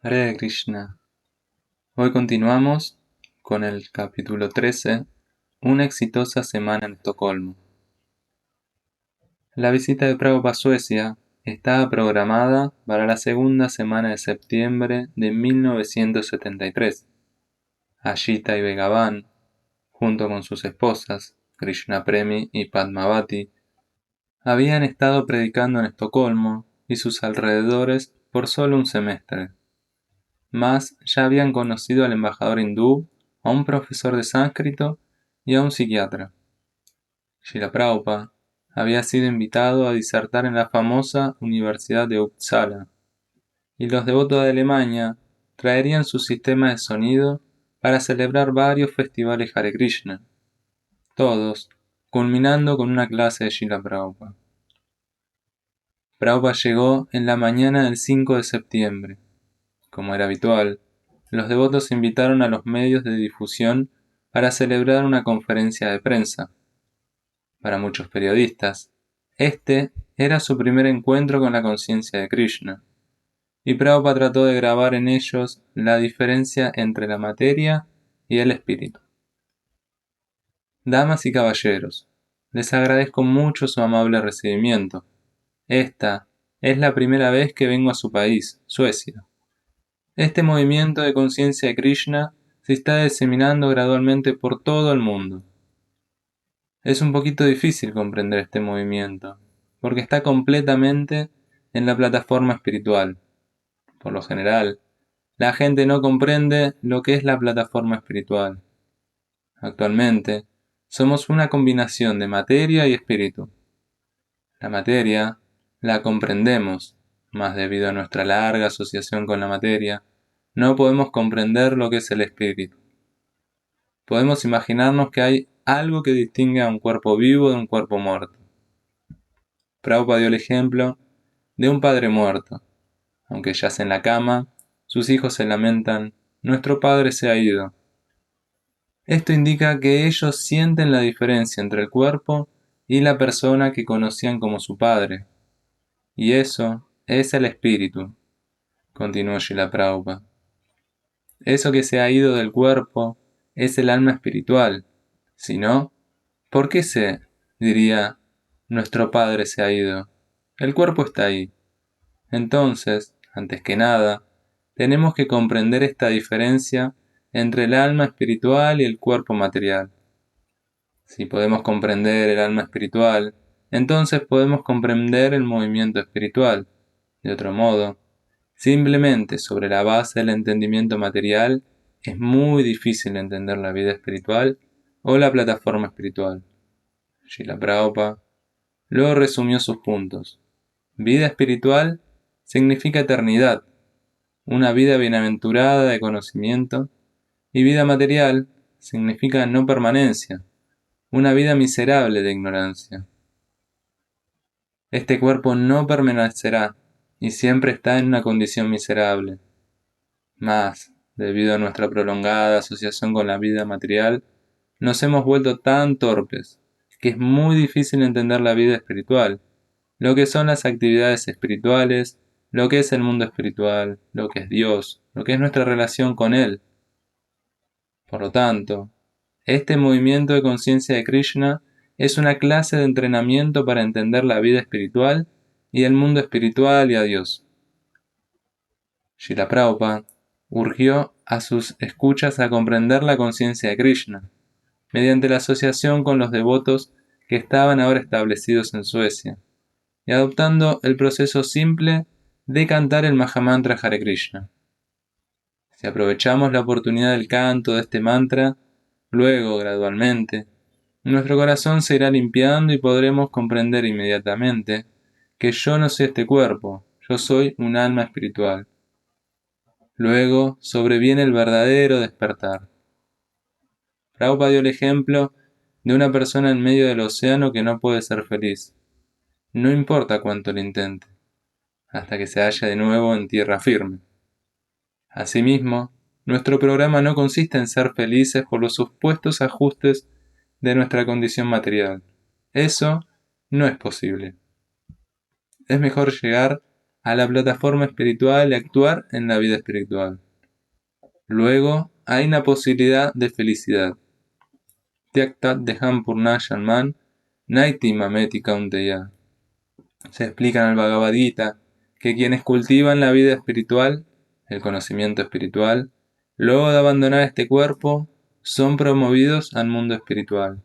Hare Krishna. Hoy continuamos con el capítulo 13, una exitosa semana en Estocolmo. La visita de Prabhupada a Suecia estaba programada para la segunda semana de septiembre de 1973. Ashita y Begavan, junto con sus esposas, Krishna Premi y Padmavati, habían estado predicando en Estocolmo y sus alrededores por solo un semestre. Mas ya habían conocido al embajador hindú, a un profesor de sánscrito y a un psiquiatra. Srila Prabhupada había sido invitado a disertar en la famosa Universidad de Uppsala, y los devotos de Alemania traerían su sistema de sonido para celebrar varios festivales Hare Krishna, todos culminando con una clase de Srila Prabhupada. Prabhupada llegó en la mañana del 5 de septiembre. Como era habitual, los devotos invitaron a los medios de difusión para celebrar una conferencia de prensa. Para muchos periodistas, este era su primer encuentro con la conciencia de Krishna, y Prabhupada trató de grabar en ellos la diferencia entre la materia y el espíritu. Damas y caballeros, les agradezco mucho su amable recibimiento. Esta es la primera vez que vengo a su país, Suecia. Este movimiento de conciencia de Krishna se está diseminando gradualmente por todo el mundo. Es un poquito difícil comprender este movimiento, porque está completamente en la plataforma espiritual. Por lo general, la gente no comprende lo que es la plataforma espiritual. Actualmente, somos una combinación de materia y espíritu. La materia la comprendemos, mas debido a nuestra larga asociación con la materia, no podemos comprender lo que es el espíritu. Podemos imaginarnos que hay algo que distingue a un cuerpo vivo de un cuerpo muerto. Prabhupada dio el ejemplo de un padre muerto. Aunque yace en la cama, sus hijos se lamentan: nuestro padre se ha ido. Esto indica que ellos sienten la diferencia entre el cuerpo y la persona que conocían como su padre. Y eso es el espíritu, continuó Srila Prabhupada. Eso que se ha ido del cuerpo es el alma espiritual. Si no, ¿por qué diría, nuestro padre se ha ido? El cuerpo está ahí. Entonces, antes que nada, tenemos que comprender esta diferencia entre el alma espiritual y el cuerpo material. Si podemos comprender el alma espiritual, entonces podemos comprender el movimiento espiritual. De otro modo, simplemente sobre la base del entendimiento material, es muy difícil entender la vida espiritual o la plataforma espiritual. Srila Prabhupada luego resumió sus puntos. Vida espiritual significa eternidad, una vida bienaventurada de conocimiento, y vida material significa no permanencia, una vida miserable de ignorancia. Este cuerpo no permanecerá y siempre está en una condición miserable. Mas, debido a nuestra prolongada asociación con la vida material, nos hemos vuelto tan torpes que es muy difícil entender la vida espiritual, lo que son las actividades espirituales, lo que es el mundo espiritual, lo que es Dios, lo que es nuestra relación con Él. Por lo tanto, este movimiento de conciencia de Krishna es una clase de entrenamiento para entender la vida espiritual y el mundo espiritual y a Dios. Srila Prabhupada urgió a sus escuchas a comprender la conciencia de Krishna, mediante la asociación con los devotos que estaban ahora establecidos en Suecia, y adoptando el proceso simple de cantar el Mahamantra Hare Krishna. Si aprovechamos la oportunidad del canto de este mantra, luego, gradualmente, nuestro corazón se irá limpiando y podremos comprender inmediatamente que yo no soy este cuerpo, yo soy un alma espiritual. Luego sobreviene el verdadero despertar. Prabhupada dio el ejemplo de una persona en medio del océano que no puede ser feliz. No importa cuánto lo intente, hasta que se halla de nuevo en tierra firme. Asimismo, nuestro programa no consiste en ser felices por los supuestos ajustes de nuestra condición material. Eso no es posible. Es mejor llegar a la plataforma espiritual y actuar en la vida espiritual. Luego hay una posibilidad de felicidad. Tyaktat deham purnashanman, naiti mameti kaunteya. Se explica en el Bhagavad Gita que quienes cultivan la vida espiritual, el conocimiento espiritual, luego de abandonar este cuerpo, son promovidos al mundo espiritual.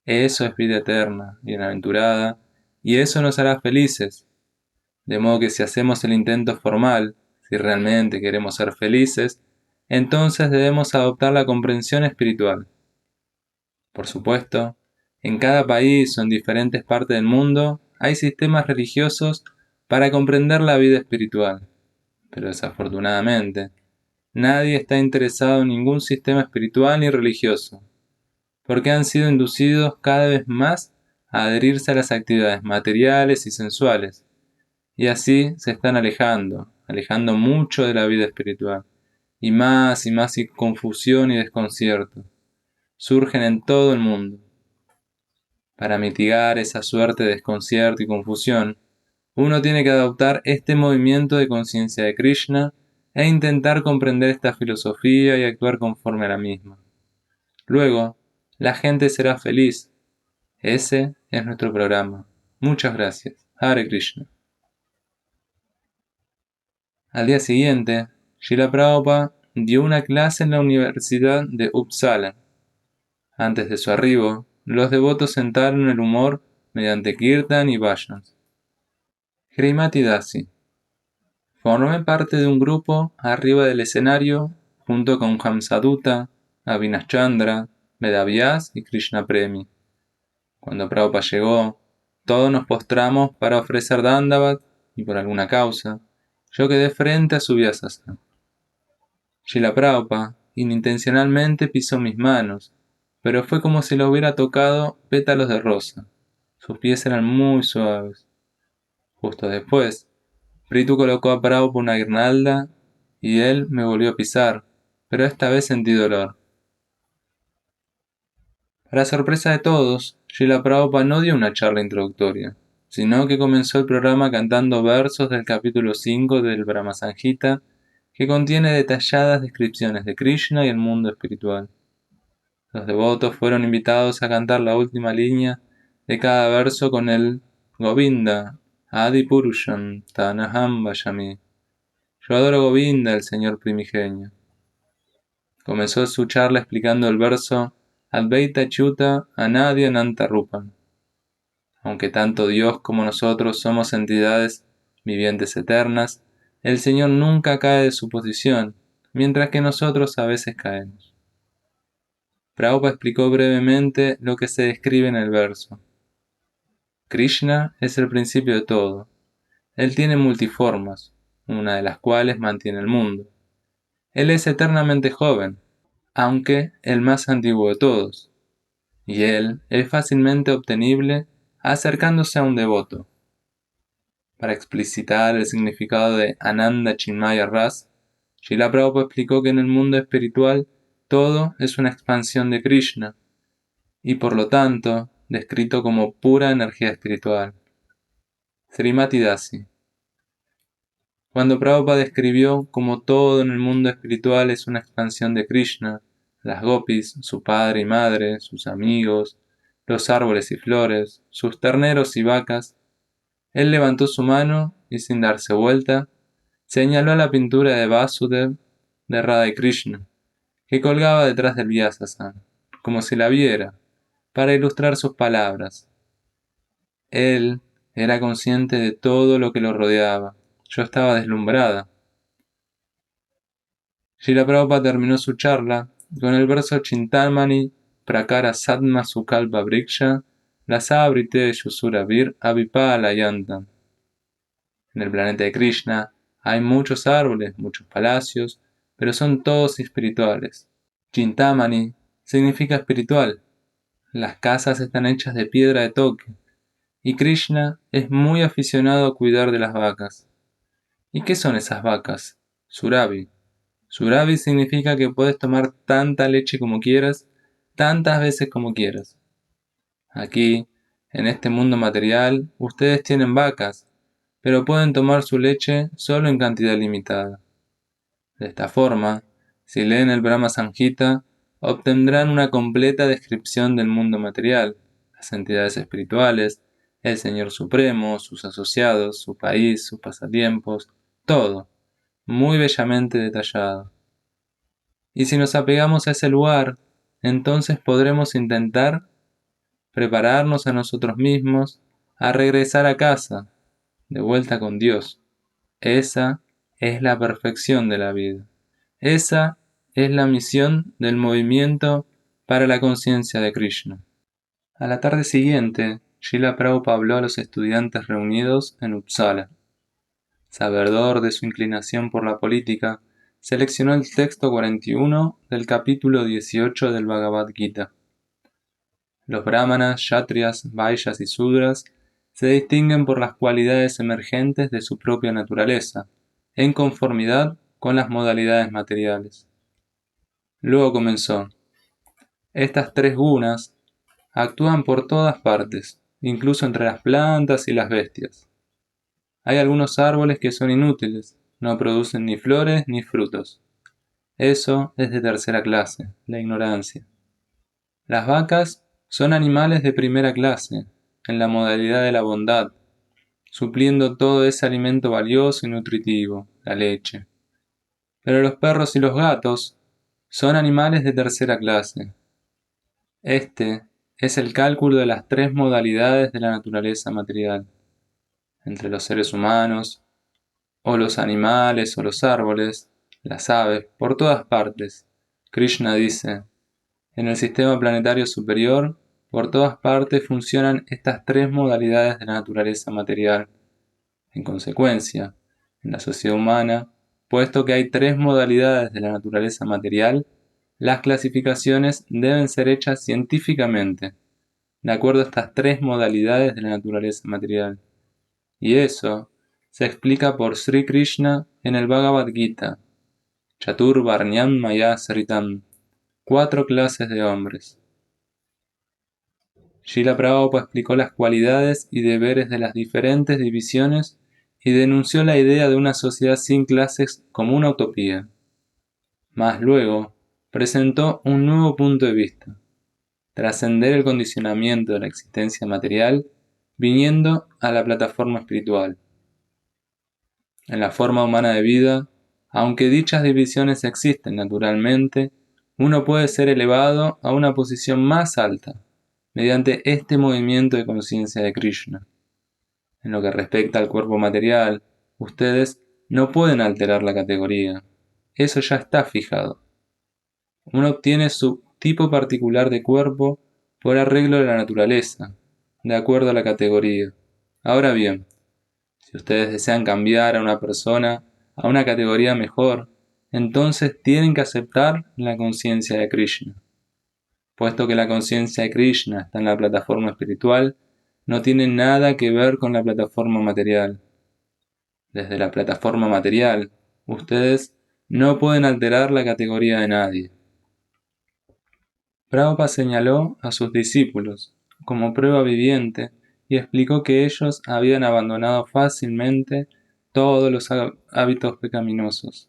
Eso es vida eterna, bienaventurada, y eso nos hará felices. De modo que si hacemos el intento formal, si realmente queremos ser felices, entonces debemos adoptar la comprensión espiritual. Por supuesto, en cada país o en diferentes partes del mundo hay sistemas religiosos para comprender la vida espiritual, pero desafortunadamente, nadie está interesado en ningún sistema espiritual ni religioso, porque han sido inducidos cada vez más a adherirse a las actividades materiales y sensuales, y así se están alejando mucho de la vida espiritual, y más confusión y desconcierto surgen en todo el mundo. Para mitigar esa suerte de desconcierto y confusión, uno tiene que adoptar este movimiento de conciencia de Krishna e intentar comprender esta filosofía y actuar conforme a la misma. Luego, la gente será feliz. Ese es nuestro programa. Muchas gracias. Hare Krishna. Al día siguiente, Srila Prabhupada dio una clase en la Universidad de Uppsala. Antes de su arribo, los devotos sentaron el humor mediante kirtan y bhajans. Srimati Dasi. Formé parte de un grupo arriba del escenario junto con Hamsadutta, Avinash Chandra, Vedavyas y Krishna Premi. Cuando Prabhupada llegó, todos nos postramos para ofrecer Dandavat y por alguna causa, yo quedé frente a su Vyasasana. Srila Prabhupada inintencionalmente pisó mis manos, pero fue como si le hubiera tocado pétalos de rosa. Sus pies eran muy suaves. Justo después, Prithu colocó a Prabhupada una guirnalda y él me volvió a pisar, pero esta vez sentí dolor. Para sorpresa de todos, Srila Prabhupada no dio una charla introductoria, sino que comenzó el programa cantando versos del capítulo 5 del Brahma Samhita, que contiene detalladas descripciones de Krishna y el mundo espiritual. Los devotos fueron invitados a cantar la última línea de cada verso con el Govinda, Adi Purusham, Tanaham Vayami. Yo adoro Govinda, el Señor primigenio. Comenzó su charla explicando el verso Advaita Chuta Anadya Ananta Rupam. Aunque tanto Dios como nosotros somos entidades vivientes eternas, el Señor nunca cae de su posición, mientras que nosotros a veces caemos. Prabhupada explicó brevemente lo que se describe en el verso. Krishna es el principio de todo. Él tiene multiformas, una de las cuales mantiene el mundo. Él es eternamente joven, aunque el más antiguo de todos, y él es fácilmente obtenible acercándose a un devoto. Para explicitar el significado de Ananda Chinmaya Ras, Srila Prabhupada explicó que en el mundo espiritual todo es una expansión de Krishna, y por lo tanto descrito como pura energía espiritual. Srimati Dasi. Cuando Prabhupada describió cómo todo en el mundo espiritual es una expansión de Krishna, las gopis, su padre y madre, sus amigos, los árboles y flores, sus terneros y vacas, él levantó su mano y sin darse vuelta, señaló a la pintura de Vasudev de Radha y Krishna, que colgaba detrás del Vyasasana, como si la viera, para ilustrar sus palabras. Él era consciente de todo lo que lo rodeaba. Yo estaba deslumbrada. Srila Prabhupada terminó su charla con el verso Chintamani Prakara Sadma Sukalpa Vriksha Lasabrite Yusura Vir Avipala Yantam. En el planeta de Krishna hay muchos árboles, muchos palacios, pero son todos espirituales. Chintamani significa espiritual. Las casas están hechas de piedra de toque, y Krishna es muy aficionado a cuidar de las vacas. ¿Y qué son esas vacas? Surabhi. Surabhi significa que puedes tomar tanta leche como quieras, tantas veces como quieras. Aquí, en este mundo material, ustedes tienen vacas, pero pueden tomar su leche solo en cantidad limitada. De esta forma, si leen el Brahma Samhita, obtendrán una completa descripción del mundo material, las entidades espirituales, el Señor Supremo, sus asociados, su país, sus pasatiempos, todo, muy bellamente detallado. Y si nos apegamos a ese lugar, entonces podremos intentar prepararnos a nosotros mismos a regresar a casa, de vuelta con Dios. Esa es la perfección de la vida. Esa es la misión del movimiento para la conciencia de Krishna. A la tarde siguiente, Srila Prabhupada habló a los estudiantes reunidos en Uppsala. Sabedor de su inclinación por la política, seleccionó el texto 41 del capítulo 18 del Bhagavad Gita. Los brahmanas, kshatriyas, vaishyas y sudras se distinguen por las cualidades emergentes de su propia naturaleza, en conformidad con las modalidades materiales. Luego comenzó: estas tres gunas actúan por todas partes, incluso entre las plantas y las bestias. Hay algunos árboles que son inútiles, no producen ni flores ni frutos. Eso es de tercera clase, la ignorancia. Las vacas son animales de primera clase, en la modalidad de la bondad, supliendo todo ese alimento valioso y nutritivo, la leche. Pero los perros y los gatos son animales de tercera clase. Este es el cálculo de las tres modalidades de la naturaleza material. Entre los seres humanos, o los animales, o los árboles, las aves, por todas partes. Krishna dice: en el sistema planetario superior, por todas partes funcionan estas tres modalidades de la naturaleza material. En consecuencia, en la sociedad humana, puesto que hay tres modalidades de la naturaleza material, las clasificaciones deben ser hechas científicamente, de acuerdo a estas tres modalidades de la naturaleza material. Y eso se explica por Sri Krishna en el Bhagavad Gita, Chatur Varnyam Maya Sritam, 4 clases de hombres. Srila Prabhupada explicó las cualidades y deberes de las diferentes divisiones y denunció la idea de una sociedad sin clases como una utopía. Mas luego presentó un nuevo punto de vista: trascender el condicionamiento de la existencia material viniendo a la plataforma espiritual. En la forma humana de vida, aunque dichas divisiones existen naturalmente, uno puede ser elevado a una posición más alta mediante este movimiento de conciencia de Krishna. En lo que respecta al cuerpo material, ustedes no pueden alterar la categoría. Eso ya está fijado. Uno obtiene su tipo particular de cuerpo por arreglo de la naturaleza, de acuerdo a la categoría. Ahora bien, si ustedes desean cambiar a una persona a una categoría mejor, entonces tienen que aceptar la conciencia de Krishna. Puesto que la conciencia de Krishna está en la plataforma espiritual, no tiene nada que ver con la plataforma material. Desde la plataforma material, ustedes no pueden alterar la categoría de nadie. Prabhupada señaló a sus discípulos como prueba viviente y explicó que ellos habían abandonado fácilmente todos los hábitos pecaminosos,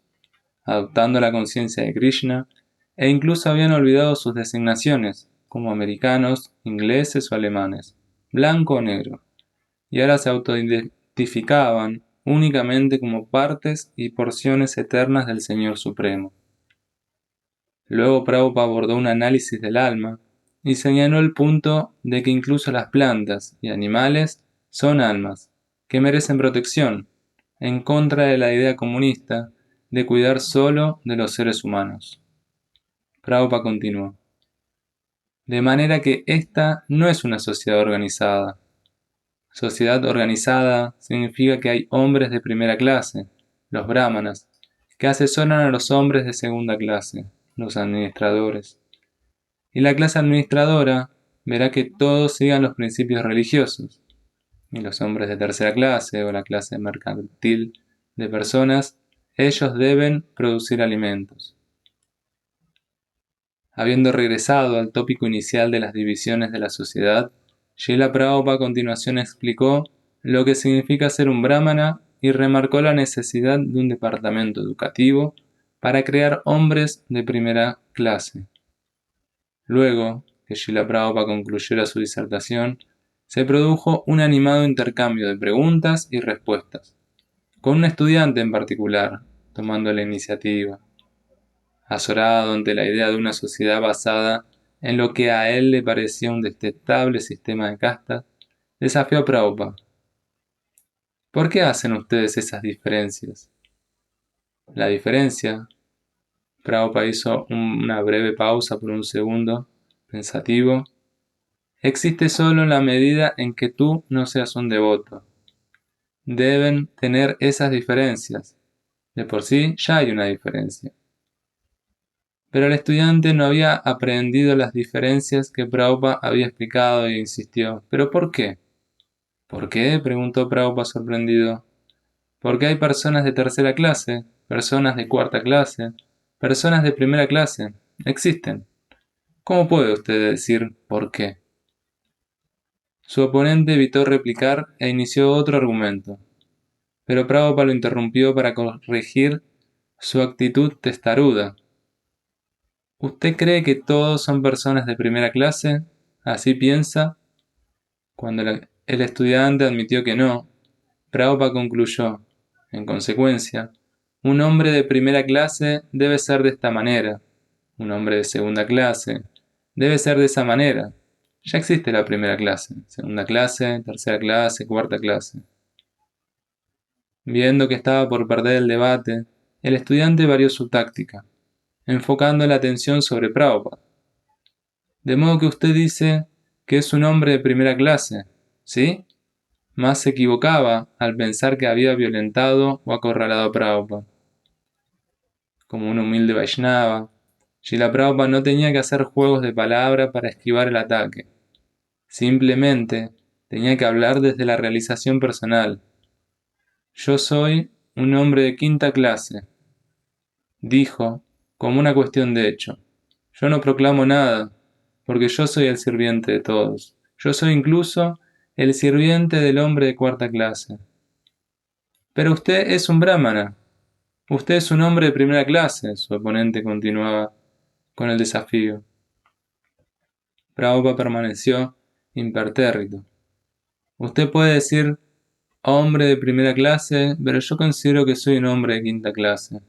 adoptando la conciencia de Krishna, e incluso habían olvidado sus designaciones, como americanos, ingleses o alemanes, blanco o negro, y ahora se autoidentificaban únicamente como partes y porciones eternas del Señor Supremo. Luego Prabhupada abordó un análisis del alma y señaló el punto de que incluso las plantas y animales son almas, que merecen protección, en contra de la idea comunista de cuidar solo de los seres humanos. Prabhupada continuó: de manera que esta no es una sociedad organizada. Sociedad organizada significa que hay hombres de primera clase, los brahmanas, que asesoran a los hombres de segunda clase, los administradores. Y la clase administradora verá que todos sigan los principios religiosos. Y los hombres de tercera clase o la clase mercantil de personas, ellos deben producir alimentos. Habiendo regresado al tópico inicial de las divisiones de la sociedad, Srila Prabhupada a continuación explicó lo que significa ser un brahmana, y remarcó la necesidad de un departamento educativo para crear hombres de primera clase. Luego que Srila Prabhupada concluyera su disertación, se produjo un animado intercambio de preguntas y respuestas, con un estudiante en particular tomando la iniciativa. Azorado ante la idea de una sociedad basada en lo que a él le parecía un detestable sistema de castas, desafió a Prabhupada. ¿Por qué hacen ustedes esas diferencias? La diferencia, Prabhupada hizo una breve pausa por un segundo, pensativo, existe solo en la medida en que tú no seas un devoto. Deben tener esas diferencias. De por sí ya hay una diferencia. Pero el estudiante no había aprendido las diferencias que Prabhupada había explicado e insistió. ¿Pero por qué? ¿Por qué?, preguntó Prabhupada sorprendido. Porque hay personas de tercera clase, personas de cuarta clase, personas de primera clase. Existen. ¿Cómo puede usted decir por qué? Su oponente evitó replicar e inició otro argumento, pero Prabhupada lo interrumpió para corregir su actitud testaruda. ¿Usted cree que todos son personas de primera clase? ¿Así piensa? Cuando el estudiante admitió que no, Prabhupada concluyó: en consecuencia, un hombre de primera clase debe ser de esta manera, un hombre de segunda clase debe ser de esa manera. Ya existe la primera clase, segunda clase, tercera clase, cuarta clase. Viendo que estaba por perder el debate, el estudiante varió su táctica, enfocando la atención sobre Prabhupada. De modo que usted dice que es un hombre de primera clase, ¿sí? Más se equivocaba al pensar que había violentado o acorralado a Prabhupada. Como un humilde Vaishnava, Srila Prabhupada no tenía que hacer juegos de palabra para esquivar el ataque. Simplemente tenía que hablar desde la realización personal. Yo soy un hombre de quinta clase, dijo, como una cuestión de hecho. Yo no proclamo nada, porque yo soy el sirviente de todos. Yo soy incluso el sirviente del hombre de cuarta clase. Pero usted es un brahmana. Usted es un hombre de primera clase, su oponente continuaba con el desafío. Prabhupada permaneció impertérrito. Usted puede decir hombre de primera clase, pero yo considero que soy un hombre de quinta clase.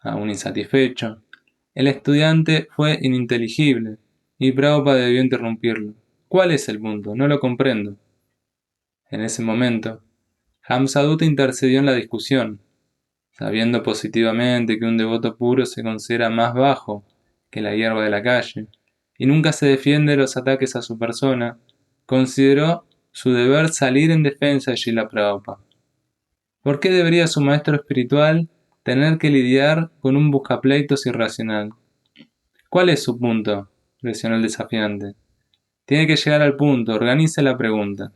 Aún insatisfecho, el estudiante fue ininteligible, y Prabhupada debió interrumpirlo. ¿Cuál es el punto? No lo comprendo. En ese momento, Hamsadutta intercedió en la discusión. Sabiendo positivamente que un devoto puro se considera más bajo que la hierba de la calle, y nunca se defiende de los ataques a su persona, consideró su deber salir en defensa de Srila Prabhupada. ¿Por qué debería su maestro espiritual tener que lidiar con un buscapleitos irracional? ¿Cuál es su punto?, presionó el desafiante. Tiene que llegar al punto, organice la pregunta.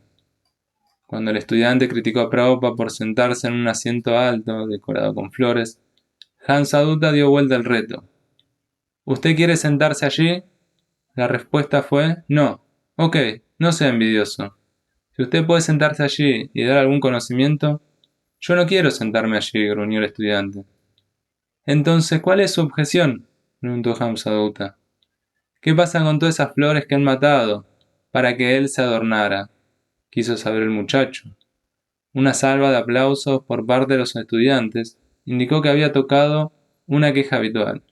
Cuando el estudiante criticó a Prabhupada por sentarse en un asiento alto, decorado con flores, Hamsadutta dio vuelta al reto. ¿Usted quiere sentarse allí? La respuesta fue no. Ok, no sea envidioso. Si usted puede sentarse allí y dar algún conocimiento, yo no quiero sentarme allí, gruñó el estudiante. Entonces, ¿cuál es su objeción?, preguntó Hamsadutta. ¿Qué pasa con todas esas flores que han matado para que él se adornara?, quiso saber el muchacho. Una salva de aplausos por parte de los estudiantes indicó que había tocado una queja habitual.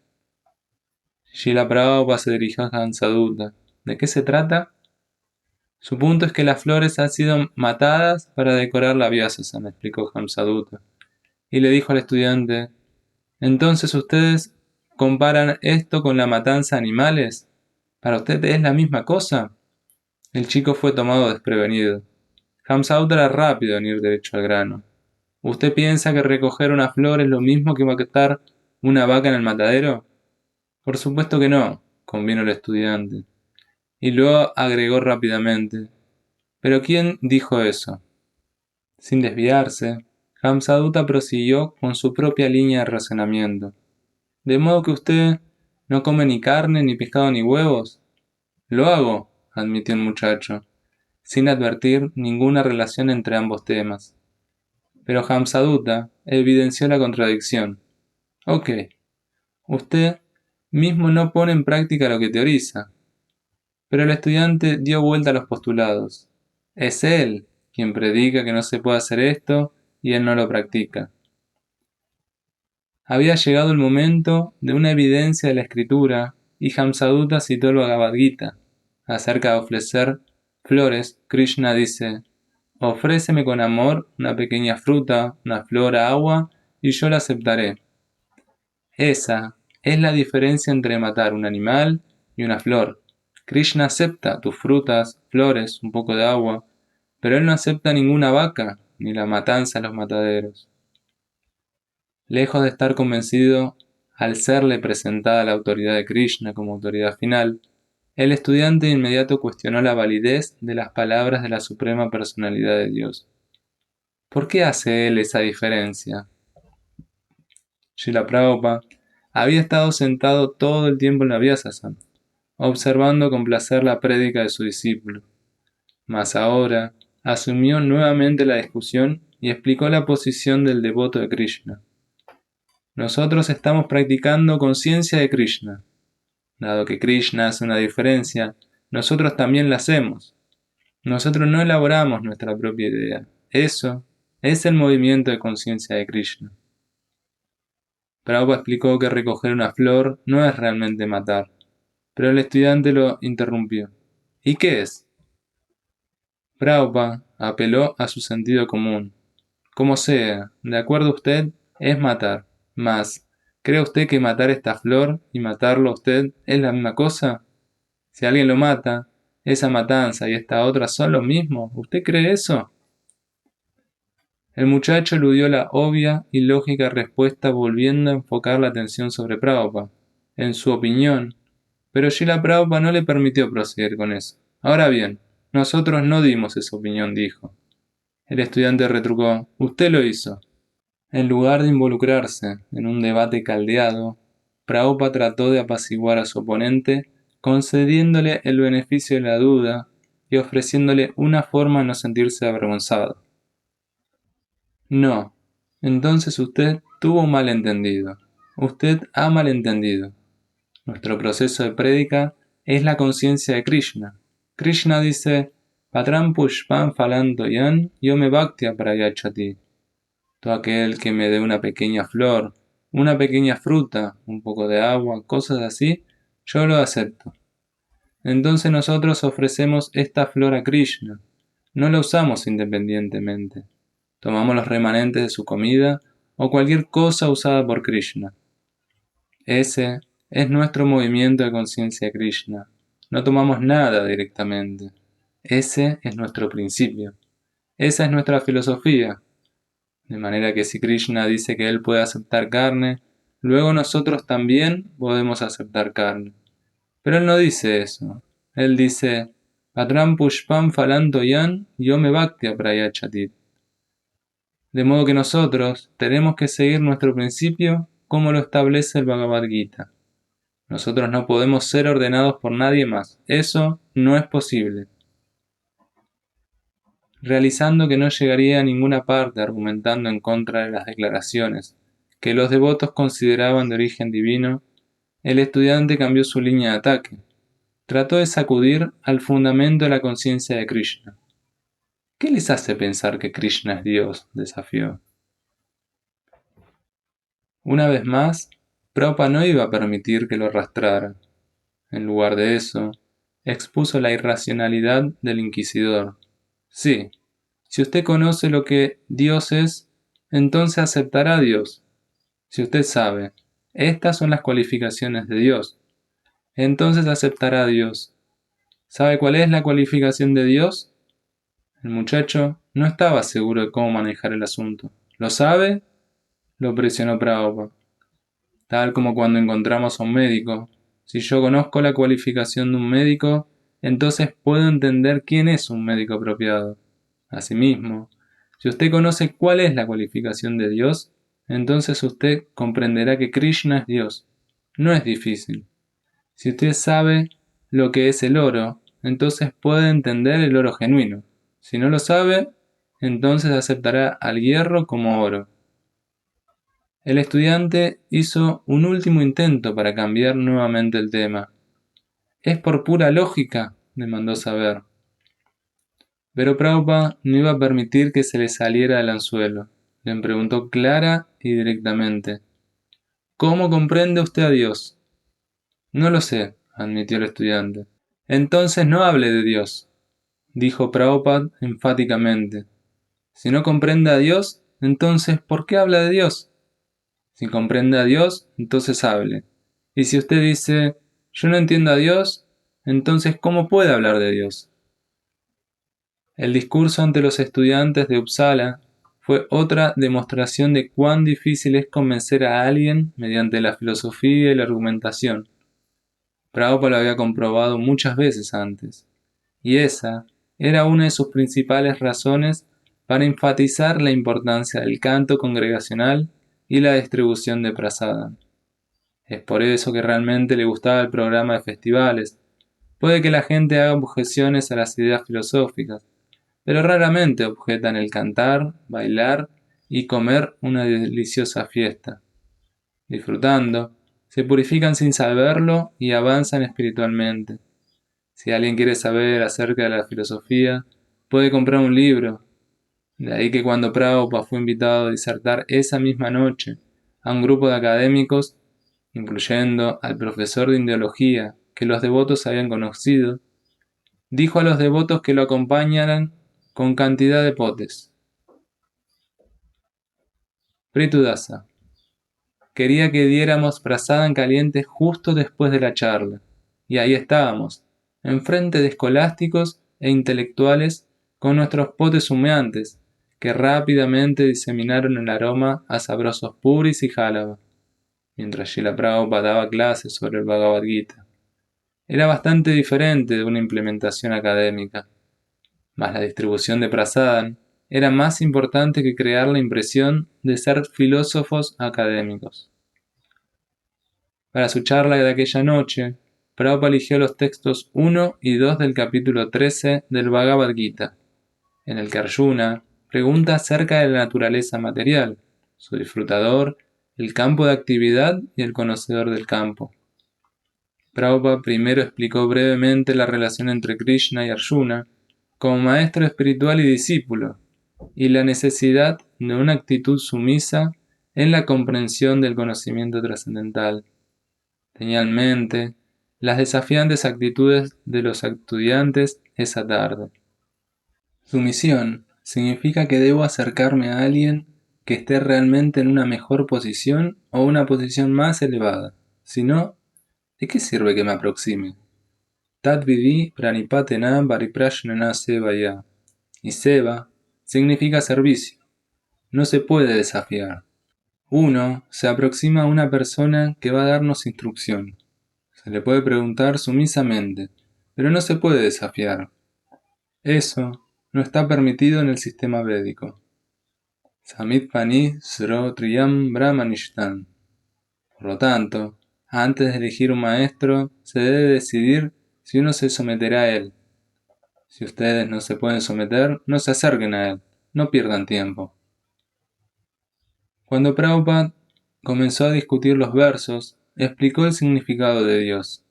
Srila Prabhupada se dirigió a Hamsadutta. ¿De qué se trata? Su punto es que las flores han sido matadas para decorar la Vyasasana, explicó Hamsadutta. Y le dijo al estudiante: ¿entonces ustedes comparan esto con la matanza de animales? ¿Para usted es la misma cosa? El chico fue tomado desprevenido. Hamsadutta era rápido en ir derecho al grano. ¿Usted piensa que recoger una flor es lo mismo que matar una vaca en el matadero? Por supuesto que no, convino el estudiante. Y luego agregó rápidamente: ¿pero quién dijo eso? Sin desviarse, Hamsadutta prosiguió con su propia línea de razonamiento. ¿De modo que usted no come ni carne, ni pescado, ni huevos? Lo hago, admitió el muchacho. sin advertir ninguna relación entre ambos temas. Pero Hamsadutta evidenció la contradicción. Ok, usted mismo no pone en práctica lo que teoriza. Pero el estudiante dio vuelta a los postulados. Es él quien predica que no se puede hacer esto y él no lo practica. Había llegado el momento de una evidencia de la escritura y Hamsadutta citó el Bhagavad Gita. Acerca de ofrecer flores, Krishna dice: ofréceme con amor una pequeña fruta, una flor, agua, y yo la aceptaré. Esa es la diferencia entre matar un animal y una flor. Krishna acepta tus frutas, flores, un poco de agua, pero él no acepta ninguna vaca, ni la matanza en los mataderos. Lejos de estar convencido, al serle presentada la autoridad de Krishna como autoridad final, el estudiante de inmediato cuestionó la validez de las palabras de la Suprema Personalidad de Dios. ¿Por qué hace él esa diferencia? Srila Prabhupada había estado sentado todo el tiempo en la Vyasasana, observando con placer la prédica de su discípulo. Mas ahora asumió nuevamente la discusión y explicó la posición del devoto de Krishna. Nosotros estamos practicando conciencia de Krishna. Dado que Krishna hace una diferencia, nosotros también la hacemos. Nosotros no elaboramos nuestra propia idea. Eso es el movimiento de conciencia de Krishna. Prabhupada explicó que recoger una flor no es realmente matar, pero el estudiante lo interrumpió. ¿Y qué es? Prabhupada apeló a su sentido común. Como sea, de acuerdo a usted, es matar. Mas, ¿cree usted que matar esta flor y matarlo a usted es la misma cosa? Si alguien lo mata, esa matanza y esta otra son lo mismo. ¿Usted cree eso? El muchacho eludió la obvia y lógica respuesta volviendo a enfocar la atención sobre Prabhupada, en su opinión, pero Srila Prabhupada no le permitió proseguir con eso. Ahora bien, nosotros no dimos esa opinión, dijo. El estudiante retrucó: usted lo hizo. En lugar de involucrarse en un debate caldeado, Prabhupada trató de apaciguar a su oponente, concediéndole el beneficio de la duda y ofreciéndole una forma de no sentirse avergonzado. No, entonces usted tuvo un malentendido. Usted ha malentendido. Nuestro proceso de prédica es la conciencia de Krishna. Krishna dice: Patram pushpam phalanto yan yome bhaktya prayachati. Todo aquel que me dé una pequeña flor, una pequeña fruta, un poco de agua, cosas así, yo lo acepto. Entonces nosotros ofrecemos esta flor a Krishna. No la usamos independientemente. Tomamos los remanentes de su comida o cualquier cosa usada por Krishna. Ese es nuestro movimiento de conciencia de Krishna. No tomamos nada directamente. Ese es nuestro principio. Esa es nuestra filosofía. De manera que si Krishna dice que él puede aceptar carne, luego nosotros también podemos aceptar carne. Pero él no dice eso. Él dice: Patram pushpam phalanto yan yome bhaktya prayachati. De modo que nosotros tenemos que seguir nuestro principio como lo establece el Bhagavad Gita. Nosotros no podemos ser ordenados por nadie más. Eso no es posible. Realizando que no llegaría a ninguna parte argumentando en contra de las declaraciones que los devotos consideraban de origen divino, el estudiante cambió su línea de ataque. Trató de sacudir al fundamento de la conciencia de Krishna. ¿Qué les hace pensar que Krishna es Dios?, desafió. Una vez más, Prabhupada no iba a permitir que lo arrastrara. En lugar de eso, expuso la irracionalidad del inquisidor. Sí, si usted conoce lo que Dios es, entonces aceptará a Dios. Si usted sabe, estas son las cualificaciones de Dios, entonces aceptará a Dios. ¿Sabe cuál es la cualificación de Dios? El muchacho no estaba seguro de cómo manejar el asunto. ¿Lo sabe? Lo presionó Prabhupada. Tal como cuando encontramos a un médico. Si yo conozco la cualificación de un médico, entonces puedo entender quién es un médico apropiado. Asimismo, si usted conoce cuál es la cualificación de Dios, entonces usted comprenderá que Krishna es Dios. No es difícil. Si usted sabe lo que es el oro, entonces puede entender el oro genuino. Si no lo sabe, entonces aceptará al hierro como oro. El estudiante hizo un último intento para cambiar nuevamente el tema. ¿Es por pura lógica?, demandó saber. Pero Prabhupada no iba a permitir que se le saliera del anzuelo. Le preguntó clara y directamente: ¿Cómo comprende usted a Dios? No lo sé, admitió el estudiante. Entonces no hable de Dios, dijo Prabhupada enfáticamente. Si no comprende a Dios, entonces ¿por qué habla de Dios? Si comprende a Dios, entonces hable. Y si usted dice, yo no entiendo a Dios, entonces ¿cómo puede hablar de Dios? El discurso ante los estudiantes de Uppsala fue otra demostración de cuán difícil es convencer a alguien mediante la filosofía y la argumentación. Prabhupada lo había comprobado muchas veces antes, y esa era una de sus principales razones para enfatizar la importancia del canto congregacional y la distribución de prasadam. Es por eso que realmente le gustaba el programa de festivales. Puede que la gente haga objeciones a las ideas filosóficas, pero raramente objetan el cantar, bailar y comer una deliciosa fiesta. Disfrutando, se purifican sin saberlo y avanzan espiritualmente. Si alguien quiere saber acerca de la filosofía, puede comprar un libro. De ahí que cuando Prabhupada fue invitado a disertar esa misma noche a un grupo de académicos, incluyendo al profesor de Indiología que los devotos habían conocido, dijo a los devotos que lo acompañaran con cantidad de potes. Pritudasa quería que diéramos prasadam caliente justo después de la charla, y ahí estábamos, enfrente de escolásticos e intelectuales con nuestros potes humeantes, que rápidamente diseminaron el aroma a sabrosos puris y jálaba, mientras Srila Prabhupada daba clases sobre el Bhagavad Gita. Era bastante diferente de una implementación académica, mas la distribución de prasadam era más importante que crear la impresión de ser filósofos académicos. Para su charla de aquella noche, Prabhupada eligió los textos 1 y 2 del capítulo 13 del Bhagavad Gita, en el que Arjuna pregunta acerca de la naturaleza material, su disfrutador, el campo de actividad y el conocedor del campo. Prabhupada primero explicó brevemente la relación entre Krishna y Arjuna como maestro espiritual y discípulo, y la necesidad de una actitud sumisa en la comprensión del conocimiento trascendental. Tenía en mente las desafiantes actitudes de los estudiantes esa tarde. Sumisión significa que debo acercarme a alguien que esté realmente en una mejor posición o una posición más elevada. Si no, ¿de qué sirve que me aproxime? Tat vidi pranipatena pariprashnana sevaya. Y seva significa servicio. No se puede desafiar. Uno se aproxima a una persona que va a darnos instrucción. Se le puede preguntar sumisamente, pero no se puede desafiar. Eso no está permitido en el sistema védico. Samit pani sro triyam brahmanishtan. Por lo tanto, antes de elegir un maestro, se debe decidir si uno se someterá a él. Si ustedes no se pueden someter, no se acerquen a él, no pierdan tiempo. Cuando Prabhupada comenzó a discutir los versos, explicó el significado de Dios.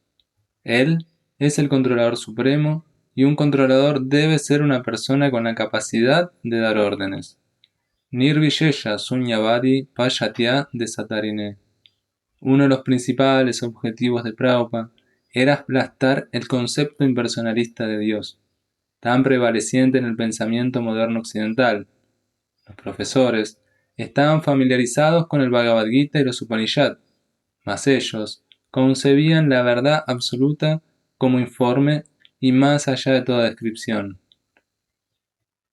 Él es el controlador supremo y un controlador debe ser una persona con la capacidad de dar órdenes. Nirvishesha sunyavadi payatya desatarine. Uno de los principales objetivos de Prabhupada era aplastar el concepto impersonalista de Dios, tan prevaleciente en el pensamiento moderno occidental. Los profesores estaban familiarizados con el Bhagavad Gita y los Upanishad, mas ellos concebían la verdad absoluta como informe y más allá de toda descripción.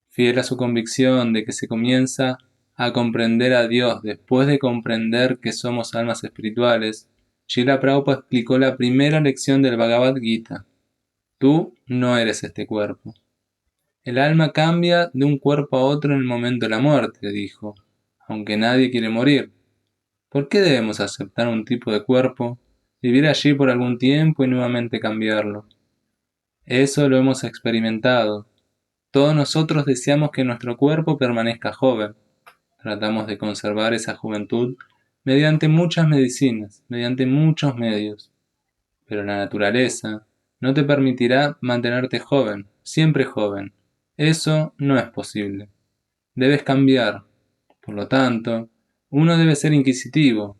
Fiel a su convicción de que se comienza a comprender a Dios después de comprender que somos almas espirituales, Srila Prabhupada explicó la primera lección del Bhagavad Gita. Tú no eres este cuerpo. El alma cambia de un cuerpo a otro en el momento de la muerte, dijo, aunque nadie quiere morir. ¿Por qué debemos aceptar un tipo de cuerpo, vivir allí por algún tiempo y nuevamente cambiarlo? Eso lo hemos experimentado. Todos nosotros deseamos que nuestro cuerpo permanezca joven. Tratamos de conservar esa juventud mediante muchas medicinas, mediante muchos medios. Pero la naturaleza no te permitirá mantenerte joven, siempre joven. Eso no es posible. Debes cambiar. Por lo tanto, uno debe ser inquisitivo.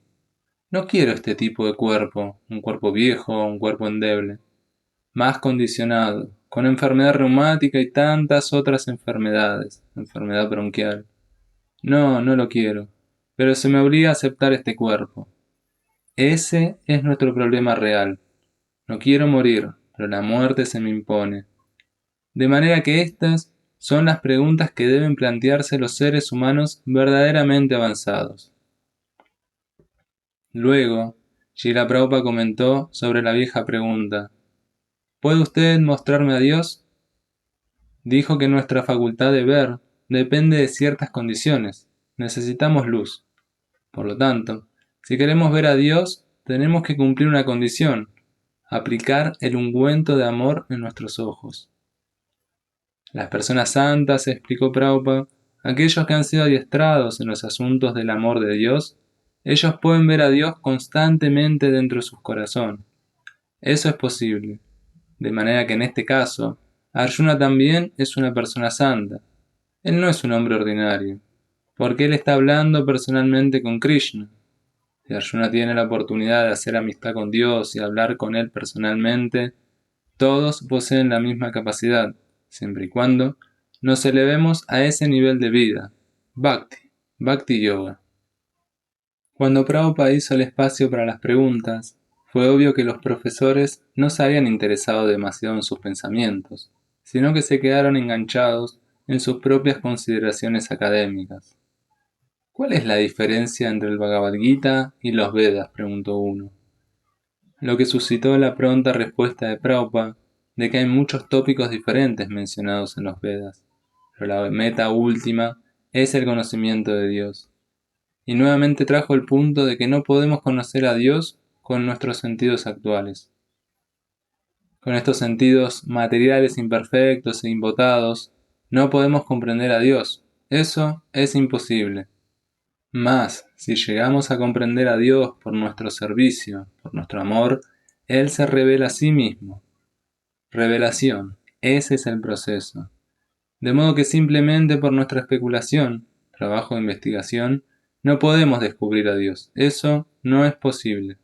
No quiero este tipo de cuerpo, un cuerpo viejo, un cuerpo endeble, más condicionado, con enfermedad reumática y tantas otras enfermedades, enfermedad bronquial. No, no lo quiero, pero se me obliga a aceptar este cuerpo. Ese es nuestro problema real. No quiero morir, pero la muerte se me impone. De manera que estas son las preguntas que deben plantearse los seres humanos verdaderamente avanzados. Luego, Srila Prabhupada comentó sobre la vieja pregunta: ¿puede usted mostrarme a Dios? Dijo que nuestra facultad de ver depende de ciertas condiciones. Necesitamos luz. Por lo tanto, si queremos ver a Dios, tenemos que cumplir una condición: aplicar el ungüento de amor en nuestros ojos. Las personas santas, explicó Prabhupada, aquellos que han sido adiestrados en los asuntos del amor de Dios, ellos pueden ver a Dios constantemente dentro de sus corazones. Eso es posible. De manera que en este caso, Arjuna también es una persona santa. Él no es un hombre ordinario, porque él está hablando personalmente con Krishna. Si Arjuna tiene la oportunidad de hacer amistad con Dios y hablar con él personalmente, todos poseen la misma capacidad, siempre y cuando nos elevemos a ese nivel de vida, Bhakti, Bhakti Yoga. Cuando Prabhupada hizo el espacio para las preguntas, fue obvio que los profesores no se habían interesado demasiado en sus pensamientos, sino que se quedaron enganchados en sus propias consideraciones académicas. ¿Cuál es la diferencia entre el Bhagavad Gita y los Vedas?, preguntó uno. Lo que suscitó la pronta respuesta de Prabhupada de que hay muchos tópicos diferentes mencionados en los Vedas, pero la meta última es el conocimiento de Dios. Y nuevamente trajo el punto de que no podemos conocer a Dios con nuestros sentidos actuales. Con estos sentidos materiales imperfectos e imbotados, no podemos comprender a Dios. Eso es imposible. Mas, si llegamos a comprender a Dios por nuestro servicio, por nuestro amor, Él se revela a sí mismo. Revelación, ese es el proceso. De modo que simplemente por nuestra especulación, trabajo de investigación, no podemos descubrir a Dios. Eso no es posible.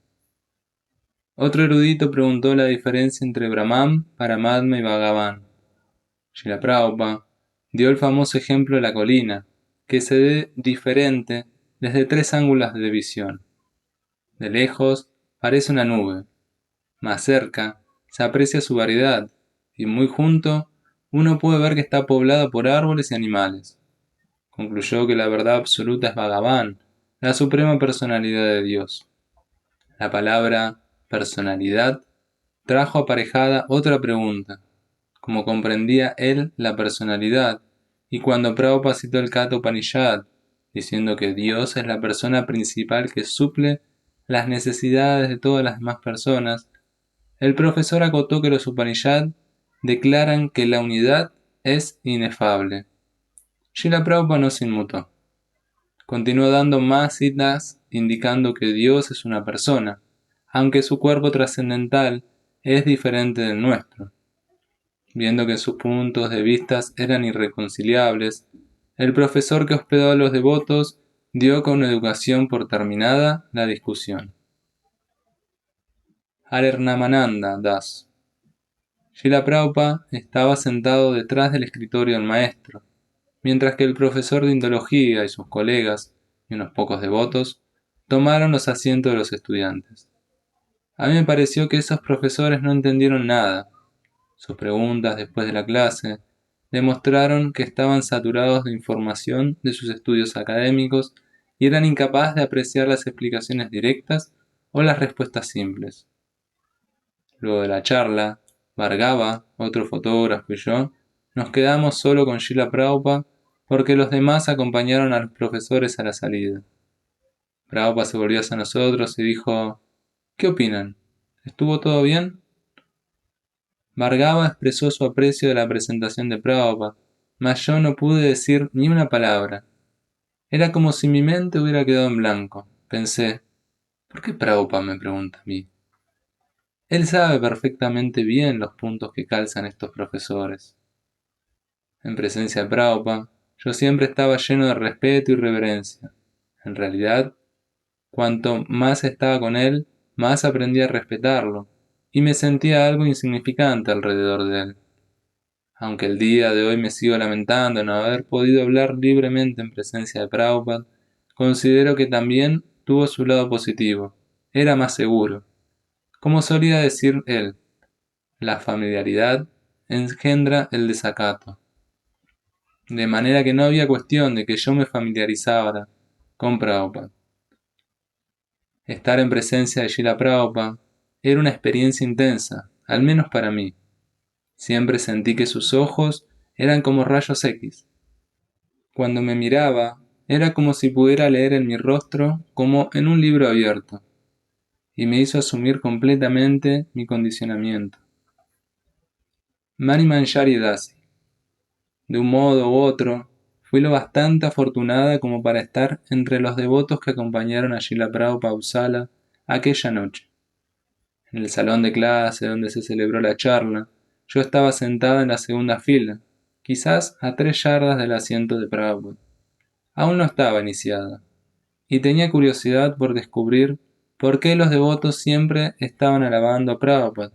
Otro erudito preguntó la diferencia entre Brahman, Paramatma y Bhagavan. Srila Prabhupada dio el famoso ejemplo de la colina, que se ve diferente desde tres ángulos de visión. De lejos parece una nube, más cerca se aprecia su variedad, y muy junto uno puede ver que está poblada por árboles y animales. Concluyó que la verdad absoluta es Bhagavan, la suprema personalidad de Dios. La palabra personalidad trajo aparejada otra pregunta: ¿cómo comprendía él la personalidad? Y cuando Prabhupada citó el Katha Upanishad, diciendo que Dios es la persona principal que suple las necesidades de todas las demás personas, el profesor acotó que los Upanishad declaran que la unidad es inefable. Srila Prabhupada no se inmutó. Continuó dando más citas indicando que Dios es una persona, aunque su cuerpo trascendental es diferente del nuestro. Viendo que sus puntos de vista eran irreconciliables, el profesor que hospedó a los devotos dio con educación por terminada la discusión. Harirnamananda Das. Srila Prabhupada estaba sentado detrás del escritorio del maestro, mientras que el profesor de indología y sus colegas, y unos pocos devotos, tomaron los asientos de los estudiantes. A mí me pareció que esos profesores no entendieron nada. Sus preguntas después de la clase demostraron que estaban saturados de información de sus estudios académicos y eran incapaces de apreciar las explicaciones directas o las respuestas simples. Luego de la charla, Bhargava, otro fotógrafo y yo, nos quedamos solo con Srila Prabhupada porque los demás acompañaron a los profesores a la salida. Prabhupada se volvió hacia nosotros y dijo: ¿qué opinan? ¿Estuvo todo bien? Bhargava expresó su aprecio de la presentación de Prabhupada, mas yo no pude decir ni una palabra. Era como si mi mente hubiera quedado en blanco. Pensé, ¿por qué Prabhupada me pregunta a mí? Él sabe perfectamente bien los puntos que calzan estos profesores. En presencia de Prabhupada, yo siempre estaba lleno de respeto y reverencia. En realidad, cuanto más estaba con él, más aprendí a respetarlo, y me sentía algo insignificante alrededor de él. Aunque el día de hoy me sigo lamentando en no haber podido hablar libremente en presencia de Prabhupada, considero que también tuvo su lado positivo. Era más seguro. Como solía decir él, la familiaridad engendra el desacato. De manera que no había cuestión de que yo me familiarizara con Prabhupada. Estar en presencia de Srila Prabhupada era una experiencia intensa, al menos para mí. Siempre sentí que sus ojos eran como rayos X. Cuando me miraba, era como si pudiera leer en mi rostro como en un libro abierto, y me hizo asumir completamente mi condicionamiento. Mani Manjari Dasi. De un modo u otro, fui lo bastante afortunada como para estar entre los devotos que acompañaron a Srila Prabhupada Uppsala aquella noche. En el salón de clase donde se celebró la charla, yo estaba sentada en la segunda fila, quizás a 3 yardas del asiento de Prabhupada. Aún no estaba iniciada, y tenía curiosidad por descubrir por qué los devotos siempre estaban alabando a Prabhupada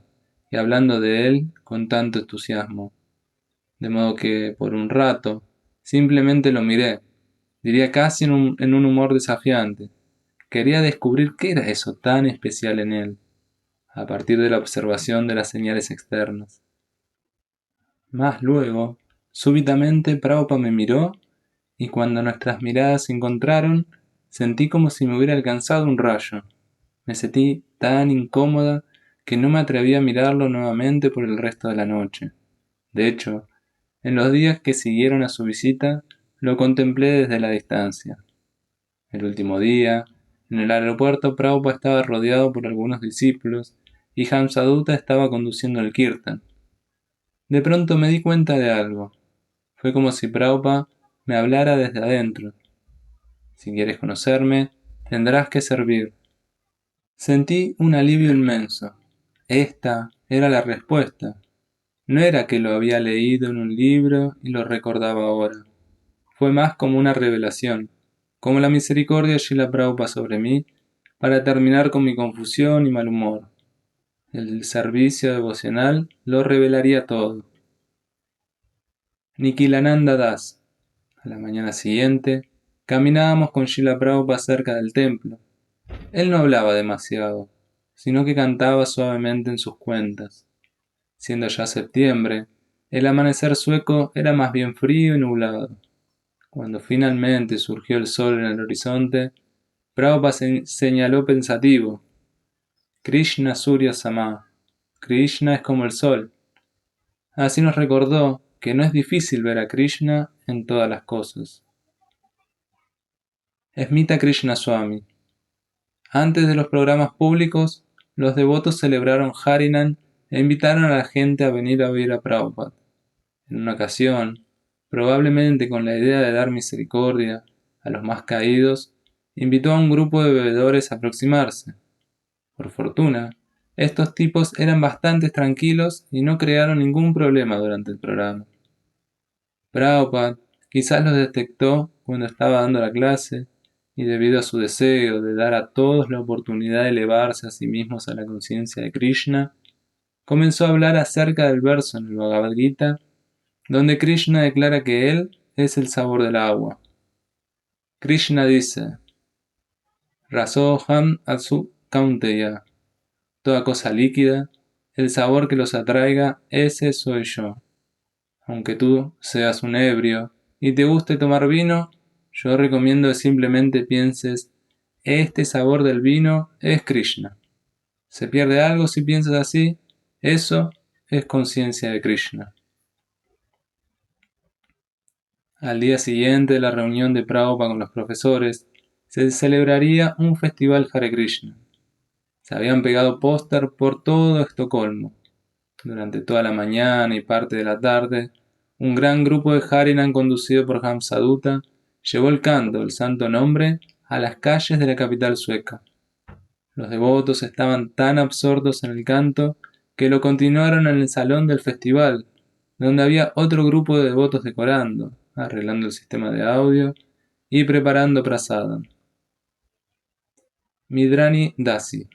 y hablando de él con tanto entusiasmo. De modo que, por un rato, simplemente lo miré, diría casi en un humor desafiante. Quería descubrir qué era eso tan especial en él, a partir de la observación de las señales externas. Más luego, súbitamente Prabhupada me miró, y cuando nuestras miradas se encontraron, sentí como si me hubiera alcanzado un rayo. Me sentí tan incómoda que no me atreví a mirarlo nuevamente por el resto de la noche. De hecho, en los días que siguieron a su visita, lo contemplé desde la distancia. El último día, en el aeropuerto, Prabhupada estaba rodeado por algunos discípulos y Hamsadutta estaba conduciendo el kirtan. De pronto me di cuenta de algo. Fue como si Prabhupada me hablara desde adentro. Si quieres conocerme, tendrás que servir. Sentí un alivio inmenso. Esta era la respuesta. No era que lo había leído en un libro y lo recordaba ahora. Fue más como una revelación, como la misericordia de Srila Prabhupada sobre mí, para terminar con mi confusión y mal humor. El servicio devocional lo revelaría todo. Nikhilananda Das. A la mañana siguiente, caminábamos con Srila Prabhupada cerca del templo. Él no hablaba demasiado, sino que cantaba suavemente en sus cuentas. Siendo ya septiembre, el amanecer sueco era más bien frío y nublado. Cuando finalmente surgió el sol en el horizonte, Prabhupada señaló pensativo: Krishna Surya Sama. Krishna es como el sol. Así nos recordó que no es difícil ver a Krishna en todas las cosas. Smita Krishna Swami. Antes de los programas públicos, los devotos celebraron Harinam e invitaron a la gente a venir a oír a Prabhupada. En una ocasión, probablemente con la idea de dar misericordia a los más caídos, invitó a un grupo de bebedores a aproximarse. Por fortuna, estos tipos eran bastante tranquilos y no crearon ningún problema durante el programa. Prabhupada quizás los detectó cuando estaba dando la clase, y debido a su deseo de dar a todos la oportunidad de elevarse a sí mismos a la conciencia de Krishna, comenzó a hablar acerca del verso en el Bhagavad Gita donde Krishna declara que él es el sabor del agua. Krishna dice: Rasoham Asu Kaunteya. Toda cosa líquida, el sabor que los atraiga, ese soy yo. Aunque tú seas un ebrio y te guste tomar vino, yo recomiendo que simplemente pienses: este sabor del vino es Krishna. ¿Se pierde algo si piensas así? Eso es conciencia de Krishna. Al día siguiente de la reunión de Prabhupada con los profesores, se celebraría un festival Hare Krishna. Se habían pegado póster por todo Estocolmo. Durante toda la mañana y parte de la tarde, un gran grupo de Harinan conducido por Hamsadutta llevó el canto, el santo nombre, a las calles de la capital sueca. Los devotos estaban tan absortos en el canto que lo continuaron en el salón del festival, donde había otro grupo de devotos decorando, arreglando el sistema de audio y preparando prasadam. Midrani Dasi.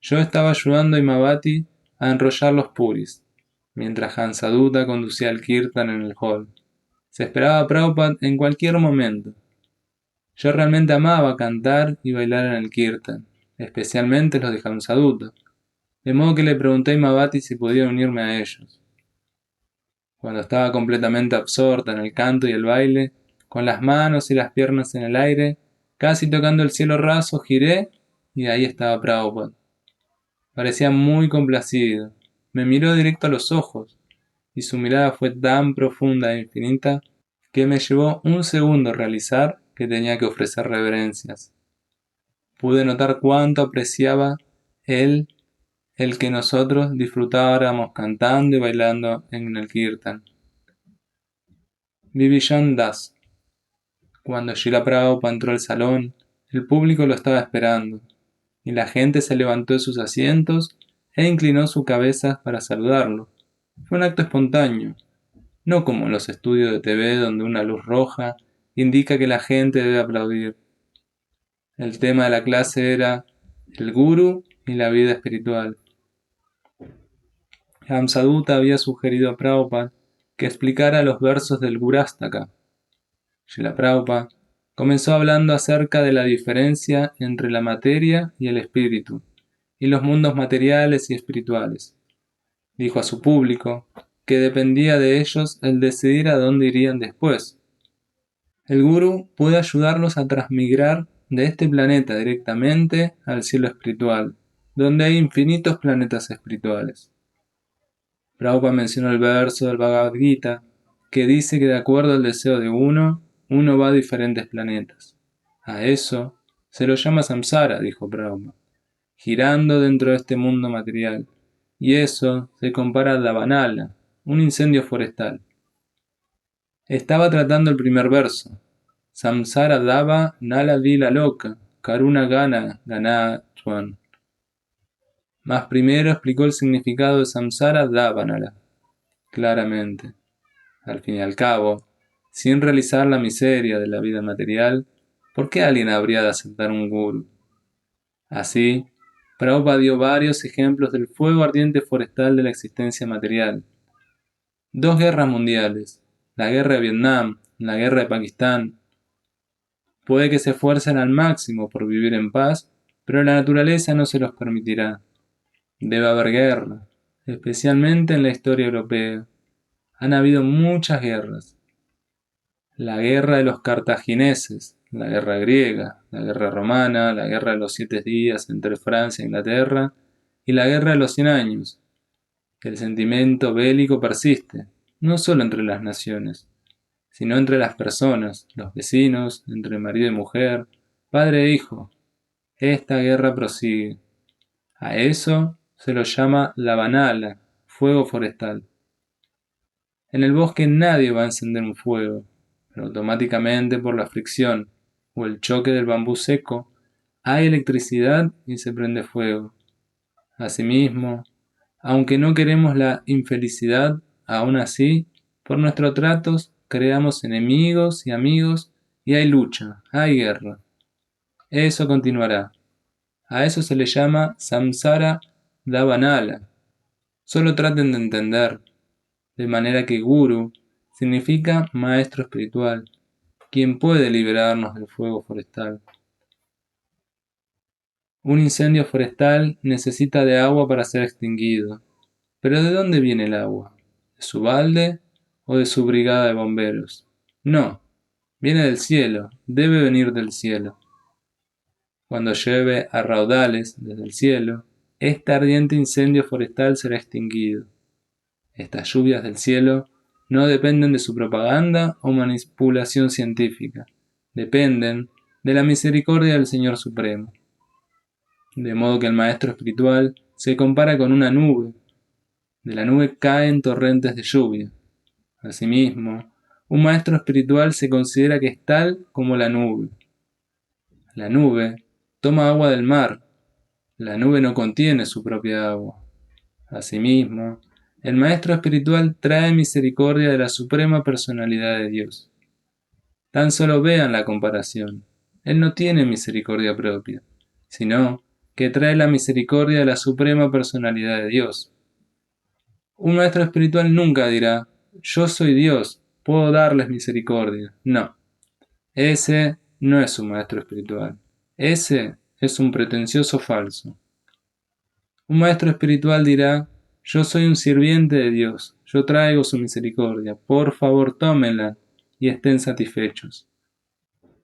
Yo estaba ayudando a Imavati a enrollar los puris, mientras Hansaduta conducía el kirtan en el hall. Se esperaba a Prabhupada en cualquier momento. Yo realmente amaba cantar y bailar en el kirtan, especialmente los de Hansaduta, de modo que le pregunté a Imavati si podía unirme a ellos. Cuando estaba completamente absorta en el canto y el baile, con las manos y las piernas en el aire, casi tocando el cielo raso, giré y ahí estaba Prabhupada. Parecía muy complacido. Me miró directo a los ojos, y su mirada fue tan profunda e infinita que me llevó un segundo realizar que tenía que ofrecer reverencias. Pude notar cuánto apreciaba él el que nosotros disfrutáramos cantando y bailando en el kirtan. Vibhishan Das. Cuando Srila Prabhupada entró al salón, el público lo estaba esperando, y la gente se levantó de sus asientos e inclinó su cabeza para saludarlo. Fue un acto espontáneo, no como en los estudios de TV donde una luz roja indica que la gente debe aplaudir. El tema de la clase era el gurú y la vida espiritual. Hamsadutta había sugerido a Prabhupada que explicara los versos del Gurastaka. Srila Prabhupada comenzó hablando acerca de la diferencia entre la materia y el espíritu, y los mundos materiales y espirituales. Dijo a su público que dependía de ellos el decidir a dónde irían después. El gurú puede ayudarlos a transmigrar de este planeta directamente al cielo espiritual, donde hay infinitos planetas espirituales. Prabhupada mencionó el verso del Bhagavad Gita que dice que de acuerdo al deseo de uno va a diferentes planetas. A eso se lo llama samsara, dijo Prabhupada, girando dentro de este mundo material, y eso se compara a Davanala, un incendio forestal. Estaba tratando el primer verso. Samsara dava nala lila loca, karuna gana ganatwan. Mas primero explicó el significado de samsara davanala, claramente. Al fin y al cabo, sin realizar la miseria de la vida material, ¿por qué alguien habría de aceptar un gurú? Así, Prabhupada dio varios ejemplos del fuego ardiente forestal de la existencia material. Dos guerras mundiales, la guerra de Vietnam, la guerra de Pakistán, puede que se esfuercen al máximo por vivir en paz, pero la naturaleza no se los permitirá. Debe haber guerra, especialmente en la historia europea. Han habido muchas guerras. La guerra de los cartagineses, la guerra griega, la guerra romana, la guerra de los 7 días entre Francia e Inglaterra y la guerra de los 100 años. El sentimiento bélico persiste, no solo entre las naciones, sino entre las personas, los vecinos, entre marido y mujer, padre e hijo. Esta guerra prosigue. A eso se lo llama la banala, fuego forestal. En el bosque nadie va a encender un fuego, pero automáticamente por la fricción o el choque del bambú seco, hay electricidad y se prende fuego. Asimismo, aunque no queremos la infelicidad, aún así, por nuestros tratos, creamos enemigos y amigos y hay lucha, hay guerra. Eso continuará. A eso se le llama samsara davanala. Solo traten de entender, de manera que guru significa maestro espiritual, quien puede liberarnos del fuego forestal. Un incendio forestal necesita de agua para ser extinguido. ¿Pero de dónde viene el agua? ¿De su balde o de su brigada de bomberos? No, viene del cielo, debe venir del cielo. Cuando llueve a raudales desde el cielo, este ardiente incendio forestal será extinguido. Estas lluvias del cielo no dependen de su propaganda o manipulación científica, dependen de la misericordia del Señor Supremo. De modo que el maestro espiritual se compara con una nube. De la nube caen torrentes de lluvia. Asimismo, un maestro espiritual se considera que es tal como la nube. La nube toma agua del mar. La nube no contiene su propia agua. Asimismo, el maestro espiritual trae misericordia de la suprema personalidad de Dios. Tan solo vean la comparación. Él no tiene misericordia propia, sino que trae la misericordia de la suprema personalidad de Dios. Un maestro espiritual nunca dirá, yo soy Dios, puedo darles misericordia. No, ese no es un maestro espiritual. Ese es un pretencioso falso. Un maestro espiritual dirá, yo soy un sirviente de Dios, yo traigo su misericordia, por favor tómenla y estén satisfechos.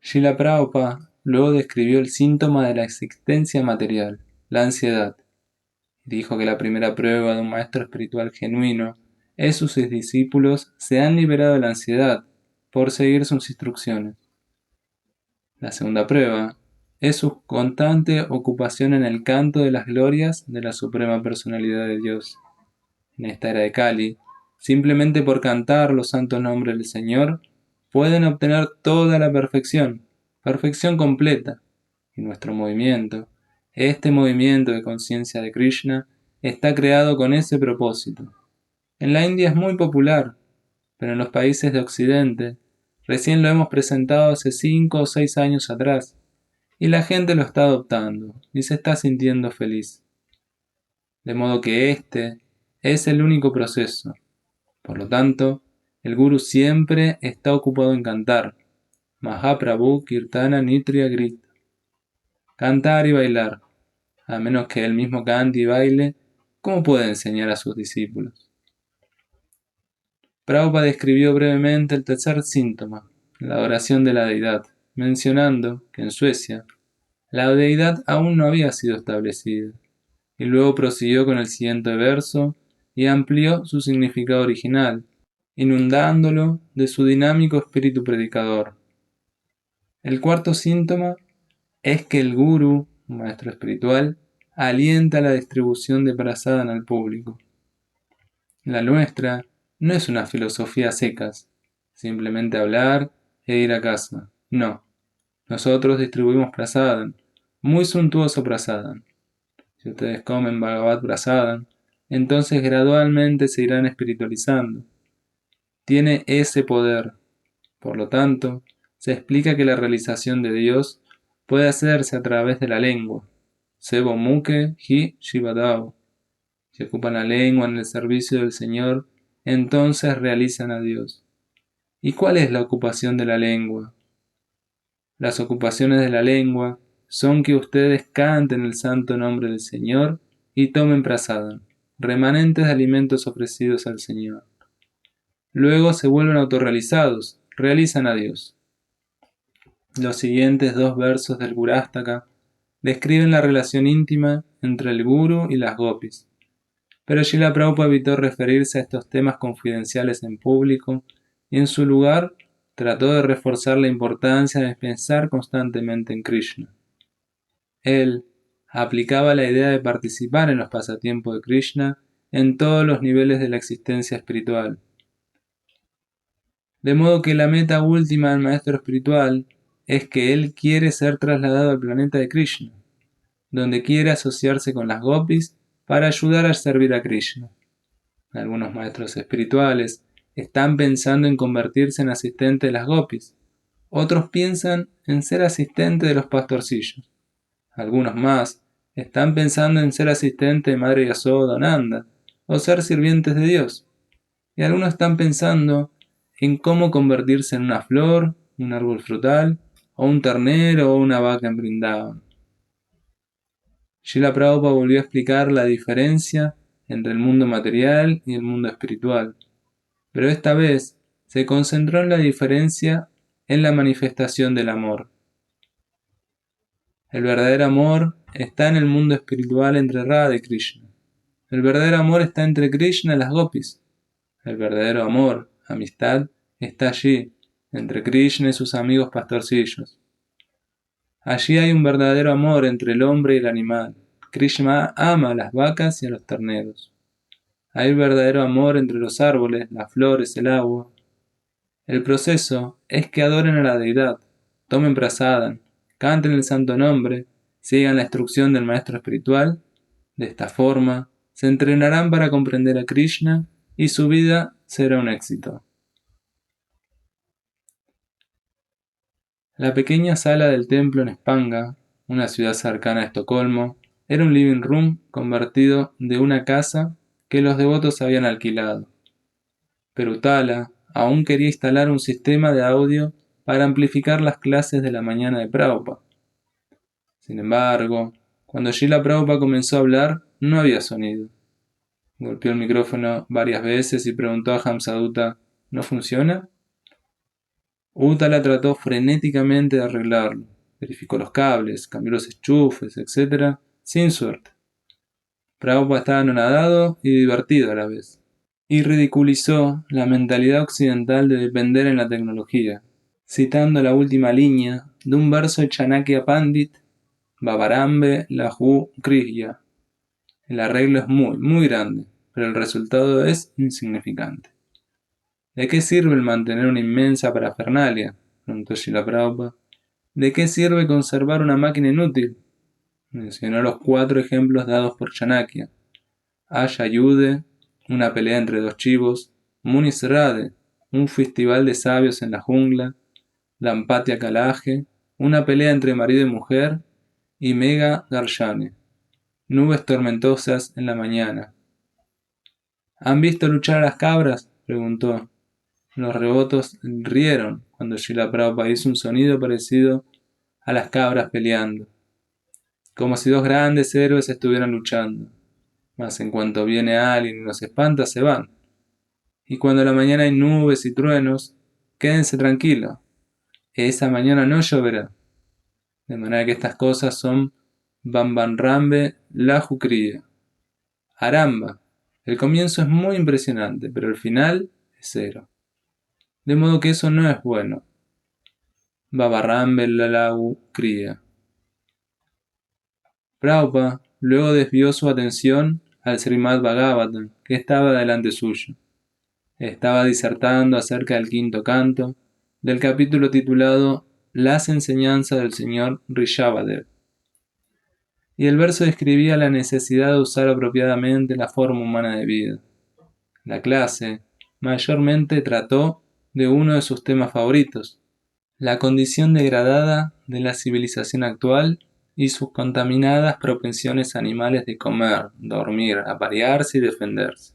Srila Prabhupada luego describió el síntoma de la existencia material, la ansiedad. Dijo que la primera prueba de un maestro espiritual genuino es que sus discípulos se han liberado de la ansiedad por seguir sus instrucciones. La segunda prueba es su constante ocupación en el canto de las glorias de la Suprema Personalidad de Dios. En esta era de Kali, simplemente por cantar los santos nombres del Señor, pueden obtener toda la perfección, perfección completa. Y nuestro movimiento, este movimiento de conciencia de Krishna, está creado con ese propósito. En la India es muy popular, pero en los países de Occidente, recién lo hemos presentado hace 5 o 6 años atrás, y la gente lo está adoptando y se está sintiendo feliz. De modo que este es el único proceso. Por lo tanto, el Guru siempre está ocupado en cantar. Mahaprabhu Kirtana Nitya Grit. Cantar y bailar. A menos que él mismo cante y baile, ¿cómo puede enseñar a sus discípulos? Prabhupada describió brevemente el tercer síntoma, la adoración de la deidad, mencionando que en Suecia la deidad aún no había sido establecida, y luego prosiguió con el siguiente verso y amplió su significado original, inundándolo de su dinámico espíritu predicador. El cuarto síntoma es que el gurú, un maestro espiritual, alienta la distribución de prasadam al público. La nuestra no es una filosofía a secas, simplemente hablar e ir a casa. No, nosotros distribuimos prasadam, muy suntuoso prasadam. Si ustedes comen Bhagavad Prasadam, entonces gradualmente se irán espiritualizando. Tiene ese poder. Por lo tanto, se explica que la realización de Dios puede hacerse a través de la lengua. Sebo Mukhe Hi Shivadao. Si ocupan la lengua en el servicio del Señor, entonces realizan a Dios. ¿Y cuál es la ocupación de la lengua? Las ocupaciones de la lengua son que ustedes canten el santo nombre del Señor y tomen prasadam, remanentes de alimentos ofrecidos al Señor. Luego se vuelven autorrealizados, realizan a Dios. Los siguientes 2 versos del Gurastaka describen la relación íntima entre el Guru y las gopis. Pero Srila Prabhupada evitó referirse a estos temas confidenciales en público y en su lugar trató de reforzar la importancia de pensar constantemente en Krishna. Él aplicaba la idea de participar en los pasatiempos de Krishna en todos los niveles de la existencia espiritual. De modo que la meta última del maestro espiritual es que él quiere ser trasladado al planeta de Krishna, donde quiere asociarse con las gopis para ayudar a servir a Krishna. Algunos maestros espirituales están pensando en convertirse en asistente de las gopis. Otros piensan en ser asistente de los pastorcillos. Algunos más están pensando en ser asistente de Madre Yasoda Nanda o ser sirvientes de Dios. Y algunos están pensando en cómo convertirse en una flor, un árbol frutal, o un ternero o una vaca en Vrindavan. Srila Prabhupada volvió a explicar la diferencia entre el mundo material y el mundo espiritual, pero esta vez se concentró en la diferencia en la manifestación del amor. El verdadero amor está en el mundo espiritual entre Radha y Krishna. El verdadero amor está entre Krishna y las gopis. El verdadero amor, amistad, está allí, entre Krishna y sus amigos pastorcillos. Allí hay un verdadero amor entre el hombre y el animal. Krishna ama a las vacas y a los terneros. Hay verdadero amor entre los árboles, las flores, el agua. El proceso es que adoren a la deidad, tomen prasadam, canten el santo nombre, sigan la instrucción del maestro espiritual. De esta forma, se entrenarán para comprender a Krishna y su vida será un éxito. La pequeña sala del templo en Spanga, una ciudad cercana a Estocolmo, era un living room convertido de una casa que los devotos habían alquilado. Perutala aún quería instalar un sistema de audio para amplificar las clases de la mañana de Prabhupada. Sin embargo, cuando Srila Prabhupada comenzó a hablar, no había sonido. Golpeó el micrófono varias veces y preguntó a Hamsadutta: ¿no funciona? Uttala trató frenéticamente de arreglarlo. Verificó los cables, cambió los enchufes, etc. Sin suerte. Prabhupada estaba anonadado y divertido a la vez. Y ridiculizó la mentalidad occidental de depender en la tecnología, citando la última línea de un verso de Chanakya Pandit, Bavarambe Lahu Kriya. El arreglo es muy, muy grande, pero el resultado es insignificante. ¿De qué sirve el mantener una inmensa parafernalia?, preguntó Srila Prabhupada. ¿De qué sirve conservar una máquina inútil? Mencionó los 4 ejemplos dados por Chanakya. Ayayude, una pelea entre 2 chivos; Munisrade, un festival de sabios en la jungla; Lampatya Kalaje, una pelea entre marido y mujer; y Mega Garjane, nubes tormentosas en la mañana. ¿Han visto luchar a las cabras?, preguntó. Los devotos rieron cuando Srila Prabhupada hizo un sonido parecido a las cabras peleando, como si 2 grandes héroes estuvieran luchando. Mas en cuanto viene alguien y nos espanta, se van. Y cuando a la mañana hay nubes y truenos, quédense tranquilos, esa mañana no lloverá. De manera que estas cosas son Bambanrambe Lahu Kriya. Aramba, el comienzo es muy impresionante, pero el final es 0. De modo que eso no es bueno. Babarrambe Lahu Kriya. Prabhupada luego desvió su atención al Srimad Bhagavatam, que estaba delante suyo. Estaba disertando acerca del 5º canto, del capítulo titulado Las enseñanzas del señor Rishabhadev. Y el verso describía la necesidad de usar apropiadamente la forma humana de vida. La clase mayormente trató de uno de sus temas favoritos, la condición degradada de la civilización actual y sus contaminadas propensiones animales de comer, dormir, aparearse y defenderse.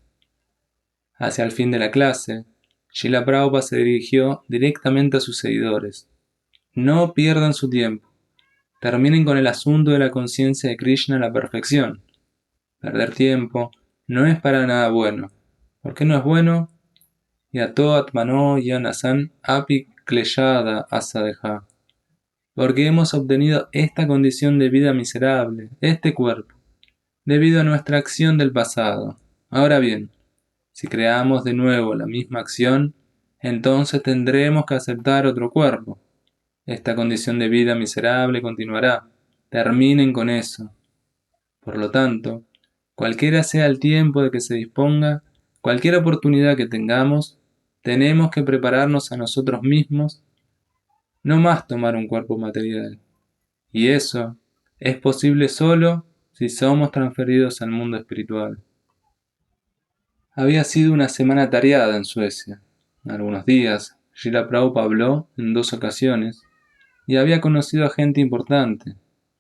Hacia el fin de la clase, Srila Prabhupada se dirigió directamente a sus seguidores. No pierdan su tiempo. Terminen con el asunto de la conciencia de Krishna a la perfección. Perder tiempo no es para nada bueno. ¿Por qué no es bueno? Yato atmano yanasan api kleshada asadeha. Porque hemos obtenido esta condición de vida miserable, este cuerpo, debido a nuestra acción del pasado. Ahora bien, si creamos de nuevo la misma acción, entonces tendremos que aceptar otro cuerpo. Esta condición de vida miserable continuará. Terminen con eso. Por lo tanto, cualquiera sea el tiempo de que se disponga, cualquier oportunidad que tengamos, tenemos que prepararnos a nosotros mismos, no más tomar un cuerpo material. Y eso es posible solo si somos transferidos al mundo espiritual. Había sido una semana atareada en Suecia. Algunos días, Srila Prabhupada habló en 2 ocasiones y había conocido a gente importante,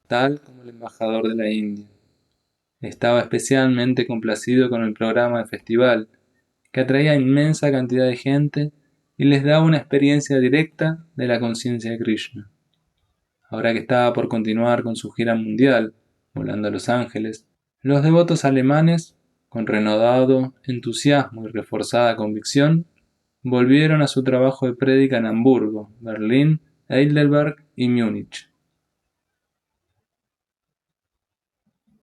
tal como el embajador de la India. Estaba especialmente complacido con el programa de festival, que atraía a inmensa cantidad de gente y les daba una experiencia directa de la conciencia de Krishna. Ahora que estaba por continuar con su gira mundial, volando a Los Ángeles, los devotos alemanes, con renovado entusiasmo y reforzada convicción, volvieron a su trabajo de prédica en Hamburgo, Berlín, Heidelberg y Múnich.